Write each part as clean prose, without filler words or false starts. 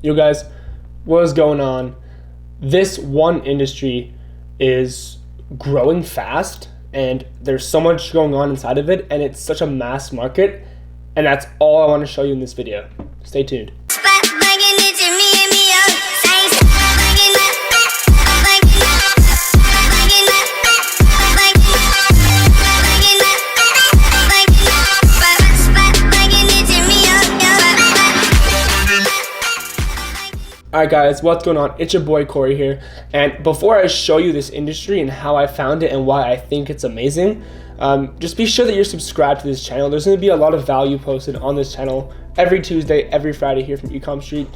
You guys, what is going on? This one industry is growing fast and there's so much going on inside of it, and it's such a mass market, and that's all I want to show you in this video. Stay tuned. Alright guys, what's going on? It's your boy Corey here, and before I show you this industry and how I found it and why I think it's amazing, just be sure that you're subscribed to this channel. There's going to be a lot of value posted on this channel every Tuesday, every Friday here from Ecom Street.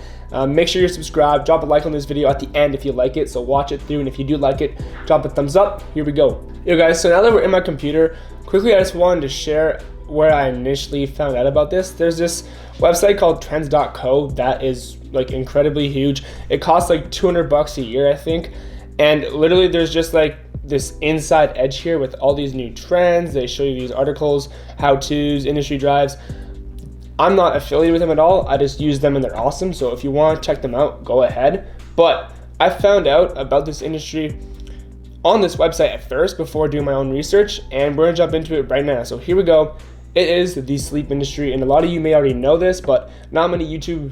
Make sure you're subscribed, drop a like on this video at the end if you like it, so watch it through, and if you do like it, drop a thumbs up. Here we go. Yo guys, so now that we're in my computer, quickly I just wanted to share where I initially found out about this. There's this website called trends.co that is like incredibly huge. It costs like $200 a year, I think, and literally there's just like this inside edge here with all these new trends. They show you these articles, how-tos, industry drives. I'm not affiliated with them at all. I just use them and they're awesome, so if you want to check them out, go ahead. But I found out about this industry on this website at first before doing my own research, and we're gonna jump into it right now. So here we go. It is the sleep industry, and a lot of you may already know this, but not many YouTube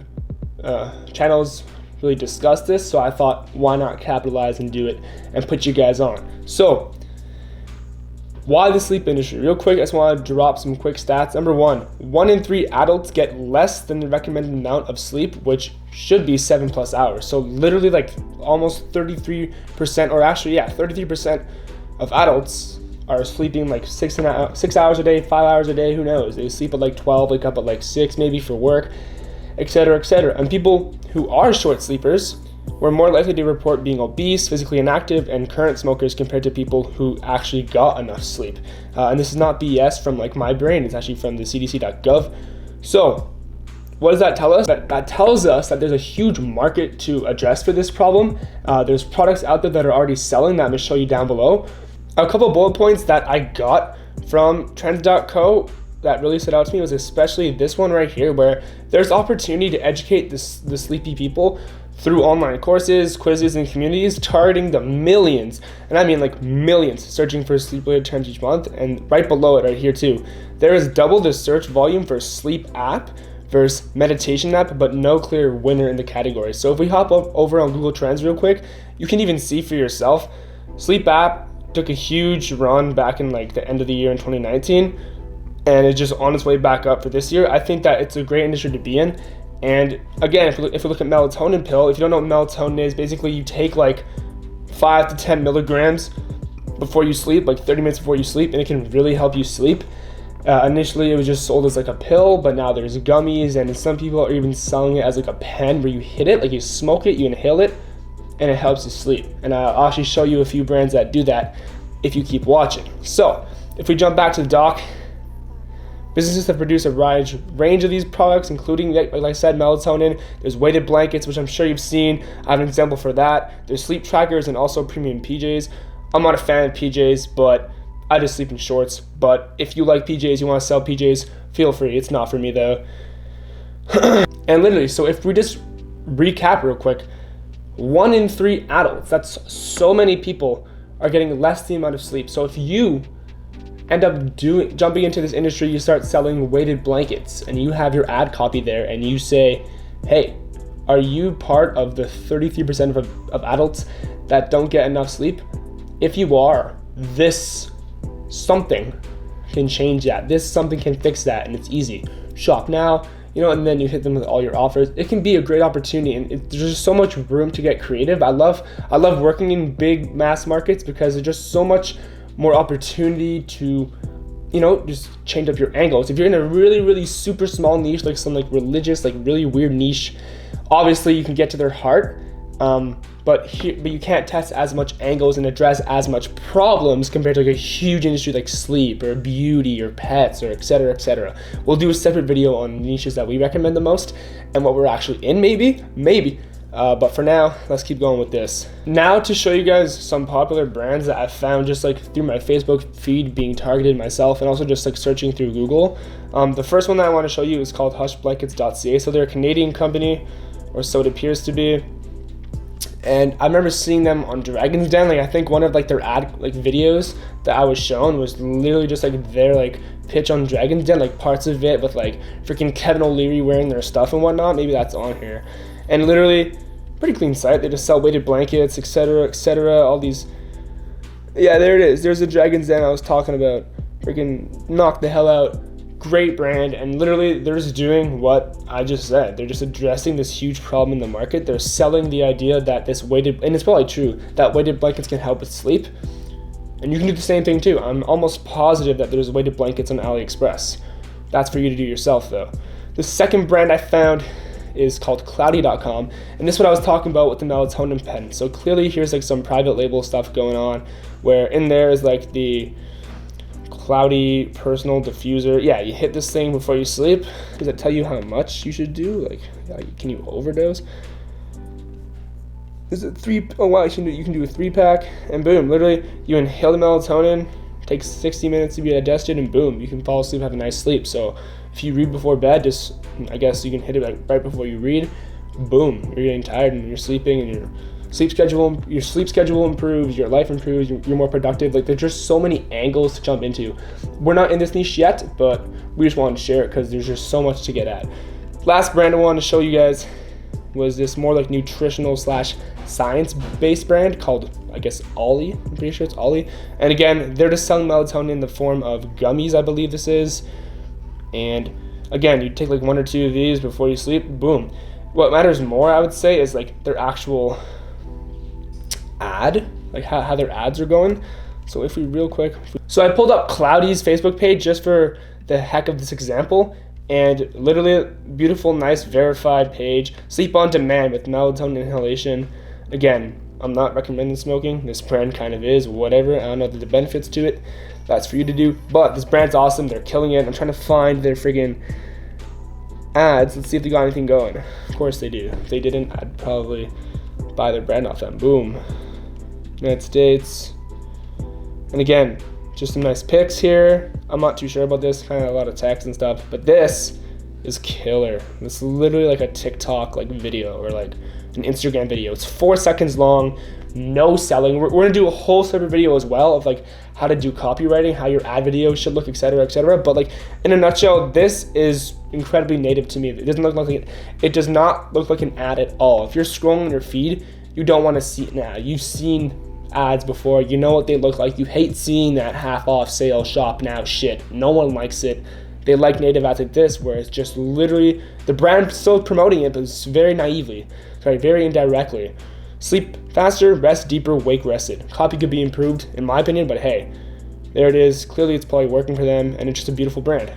channels really discuss this, so I thought, why not capitalize and do it and put you guys on. So why the sleep industry? Real quick, I just want to drop some quick stats. Number one in 3 adults get less than the recommended amount of sleep, which should be 7+ hours. So literally like almost 33%, or actually 33% of adults are sleeping like 6 hours a day, 5 hours a day, who knows? They sleep at like 12, wake up at like 6 maybe for work, etc., etc. And people who are short sleepers were more likely to report being obese, physically inactive, and current smokers compared to people who actually got enough sleep. And this is not BS from like my brain, it's actually from the cdc.gov. So what does that tell us? That tells us that there's a huge market to address for this problem. There's products out there that are already selling that I'm going to show you down below. A couple bullet points that I got from trends.co that really stood out to me was especially this one right here, where there's opportunity to educate the sleepy people through online courses, quizzes, and communities targeting the millions, and I mean like millions, searching for sleep-related trends each month. And right below it right here too, there is double the search volume for sleep app versus meditation app, but no clear winner in the category. So if we hop up over on Google Trends real quick, you can even see for yourself, sleep app took a huge run back in like the end of the year in 2019, and it's just on its way back up for this year. I think that it's a great industry to be in. And again, if we look at melatonin pill, if you don't know what melatonin is, basically you take like 5 to 10 milligrams before you sleep, like 30 minutes before you sleep, and it can really help you sleep. Initially it was just sold as like a pill, but now there's gummies, and some people are even selling it as like a pen where you hit it, like you smoke it, you inhale it, and it helps you sleep. And I'll actually show you a few brands that do that if you keep watching. So if we jump back to the doc, businesses have produced a range of these products, including, like I said, melatonin. There's weighted blankets, which I'm sure you've seen. I have an example for that. There's sleep trackers and also premium PJs. I'm not a fan of PJs, but I just sleep in shorts. But if you like PJs, you want to sell PJs, feel free. It's not for me though. And literally, so if we just recap real quick, 1 in 3 adults, that's so many people, are getting less the amount of sleep. So if you end up jumping into this industry, you start selling weighted blankets, and you have your ad copy there, and you say, hey, are you part of the 33% of adults that don't get enough sleep? If you are, this something can change that. This something can fix that, and it's easy. Shop now, and then you hit them with all your offers. It can be a great opportunity, and there's just so much room to get creative. I love working in big mass markets because there's just so much more opportunity to, just change up your angles. If you're in a really, really super small niche, like some like religious, like really weird niche, obviously you can get to their heart, but you can't test as much angles and address as much problems compared to like a huge industry like sleep or beauty or pets or etc., etc. We'll do a separate video on niches that we recommend the most and what we're actually in, maybe. But for now, let's keep going with this. Now to show you guys some popular brands that I've found just like through my Facebook feed being targeted myself, and also just like searching through Google. The first one that I want to show you is called hushblankets.ca. So they're a Canadian company. or so it appears to be. And I remember seeing them on Dragon's Den. Like I think one of like their ad like videos that I was shown was literally just like their like pitch on Dragon's Den, like parts of it with like freaking Kevin O'Leary wearing their stuff and whatnot. Maybe that's on here. And literally pretty clean site. They just sell weighted blankets, etc., etc. All these. Yeah, there it is. There's the Dragon's Den I was talking about. Freaking knock the hell out. Great brand, and literally they're just doing what I just said. They're just addressing this huge problem in the market. They're selling the idea that this weighted, and it's probably true, that weighted blankets can help with sleep. And you can do the same thing too. I'm almost positive that there's weighted blankets on AliExpress. That's for you to do yourself though. The second brand I found is called Cloudy.com, and this is what I was talking about with the melatonin pen. So clearly here's like some private label stuff going on, where in there is like the Cloudy personal diffuser. Yeah, you hit this thing before you sleep. Does it tell you how much you should do? Like, can you overdose? Is it three? Oh wow, you can do a 3-pack, and boom, literally you inhale the melatonin. Takes 60 minutes to be digested, and boom, you can fall asleep, have a nice sleep. So if you read before bed, just I guess you can hit it like right before you read. Boom, you're getting tired and you're sleeping, and your sleep schedule improves, your life improves, you're more productive. Like there's just so many angles to jump into. We're not in this niche yet, but we just wanted to share it because there's just so much to get at. Last brand I wanted to show you guys was this more like nutritional / science-based brand called, I guess, Ollie. I'm pretty sure it's Ollie. And again, they're just selling melatonin in the form of gummies, I believe this is. And again, you take like 1 or 2 of these before you sleep, boom. What matters more, I would say, is like their actual ad, like how their ads are going. So if we real quick, so I pulled up Cloudy's Facebook page just for the heck of this example, and literally a beautiful, nice, verified page. Sleep on demand with melatonin inhalation. Again, I'm not recommending smoking. This brand kind of is, whatever. I don't know the benefits to it. That's for you to do. But this brand's awesome. They're killing it. I'm trying to find their friggin' ads. Let's see if they got anything going. Of course they do. If they didn't, I'd probably buy their brand off them. Boom. United States. And again, just some nice pics here. I'm not too sure about this, kind of a lot of text and stuff, but this is killer. This is literally like a TikTok like video or like an Instagram video. It's 4 seconds long, no selling. We're gonna do a whole separate video as well of like how to do copywriting, how your ad video should look, etc., etc. But like in a nutshell, this is incredibly native to me. It doesn't look like it does not look like an ad at all. If you're scrolling your feed, you don't want to see it now. You've seen ads before, you know what they look like. You hate seeing that half off sale shop now shit. No one likes it. They like native ads like this, where it's just literally the brand still promoting it, but it's very naively, very indirectly. Sleep faster, rest deeper, wake rested. Copy could be improved in my opinion, but hey, there it is. Clearly it's probably working for them, and it's just a beautiful brand.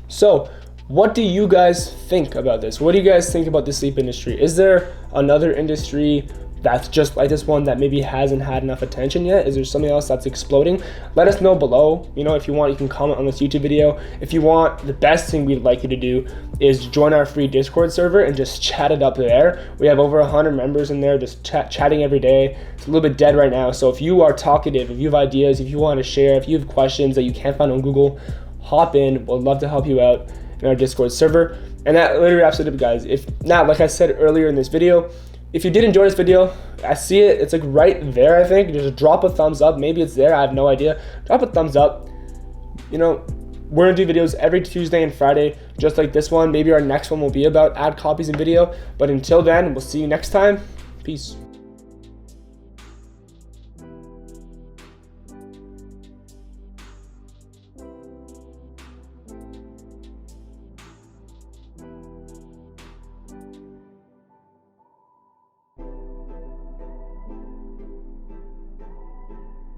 So what do you guys think about this? What do you guys think about the sleep industry? Is there another industry that's just like this one that maybe hasn't had enough attention yet? Is there something else that's exploding? Let us know below. You know, if you want, you can comment on this YouTube video. If you want, the best thing we'd like you to do is join our free Discord server and just chat it up there. We have over 100 members in there just chatting every day. It's a little bit dead right now, so if you are talkative, if you have ideas, if you want to share, if you have questions that you can't find on Google, hop in. We'd love to help you out in our Discord server. And that literally wraps it up, guys. If not, like I said earlier in this video, if you did enjoy this video, I see it, it's like right there, I think. Just drop a thumbs up. Maybe it's there, I have no idea. Drop a thumbs up. You know, we're gonna do videos every Tuesday and Friday, just like this one. Maybe our next one will be about ad copies and video. But until then, we'll see you next time. Peace.